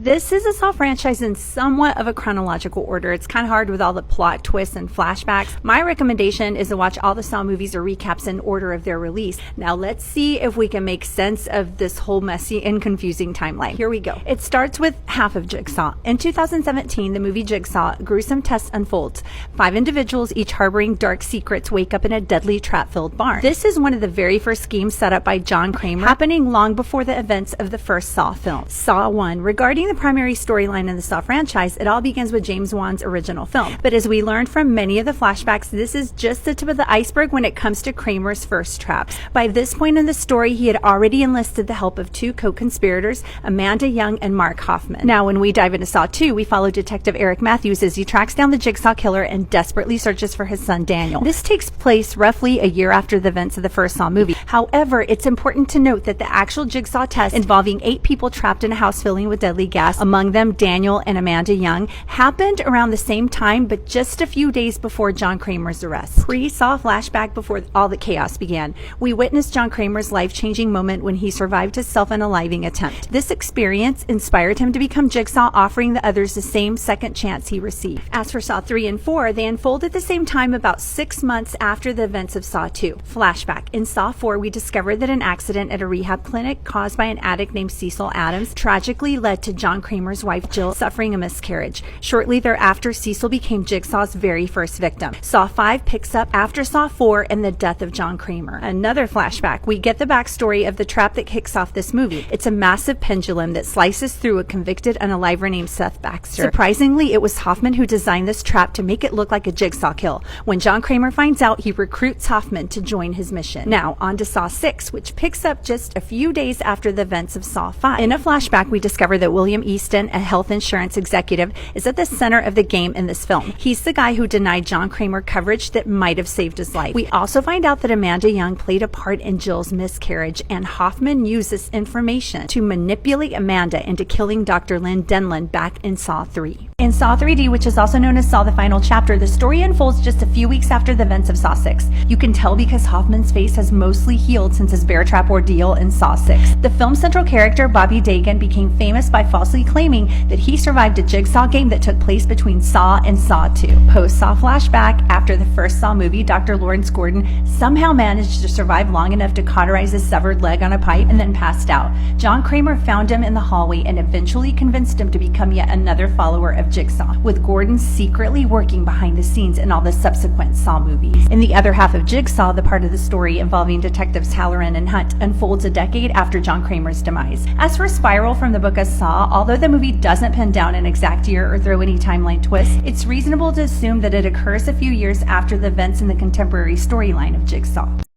This is a Saw franchise in somewhat of a chronological order. It's kind of hard with all the plot twists and flashbacks. My recommendation is to watch all the Saw movies or recaps in order of their release. Now let's see if we can make sense of this whole messy and confusing timeline. Here we go. It starts with half of Jigsaw. In 2017, the movie Jigsaw, a gruesome test unfolds. 5 individuals, each harboring dark secrets, wake up in a deadly trap-filled barn. This is one of the very first schemes set up by John Kramer, happening long before the events of the first Saw film, Saw 1. Regarding the primary storyline in the Saw franchise, it all begins with James Wan's original film. But as we learned from many of the flashbacks, this is just the tip of the iceberg when it comes to Kramer's first traps. By this point in the story, he had already enlisted the help of 2 co-conspirators, Amanda Young and Mark Hoffman. Now, when we dive into Saw 2, we follow Detective Eric Matthews as he tracks down the Jigsaw killer and desperately searches for his son Daniel. This takes place roughly a year after the events of the first Saw movie. However, it's important to note that the actual Jigsaw test, involving 8 people trapped in a house filling with deadly gas, among them Daniel and Amanda Young, happened around the same time, but just a few days before John Kramer's arrest. Pre-Saw flashback before all the chaos began. We witnessed John Kramer's life-changing moment when he survived his self-unaliving attempt. This experience inspired him to become Jigsaw, offering the others the same second chance he received. As for Saw 3 and 4, they unfold at the same time about 6 months after the events of Saw 2. Flashback. In Saw 4, we discovered that an accident at a rehab clinic caused by an addict named Cecil Adams tragically led to John Kramer's wife Jill suffering a miscarriage. Shortly thereafter, Cecil became Jigsaw's very first victim. Saw 5 picks up after Saw 4 and the death of John Kramer. Another flashback. We get the backstory of the trap that kicks off this movie. It's a massive pendulum that slices through a convicted unaliver named Seth Baxter. Surprisingly, it was Hoffman who designed this trap to make it look like a Jigsaw kill. When John Kramer finds out, he recruits Hoffman to join his mission. Now, on to Saw 6, which picks up just a few days after the events of Saw 5. In a flashback, we discover that William Easton, a health insurance executive, is at the center of the game in this film. He's the guy who denied John Kramer coverage that might have saved his life. We also find out that Amanda Young played a part in Jill's miscarriage, and Hoffman used this information to manipulate Amanda into killing Dr. Lynn Denlin back in Saw 3. In Saw 3D, which is also known as Saw the Final Chapter, the story unfolds just a few weeks after the events of Saw 6. You can tell because Hoffman's face has mostly healed since his bear trap ordeal in Saw 6. The film's central character, Bobby Dagan, became famous by falsely claiming that he survived a Jigsaw game that took place between Saw and Saw 2. Post-Saw flashback, after the first Saw movie, Dr. Lawrence Gordon somehow managed to survive long enough to cauterize his severed leg on a pipe and then passed out. John Kramer found him in the hallway and eventually convinced him to become yet another follower of Jigsaw, with Gordon secretly working behind the scenes in all the subsequent Saw movies. In the other half of Jigsaw, the part of the story involving detectives Halloran and Hunt unfolds a decade after John Kramer's demise. As for Spiral from the book of Saw, although the movie doesn't pin down an exact year or throw any timeline twists, it's reasonable to assume that it occurs a few years after the events in the contemporary storyline of Jigsaw.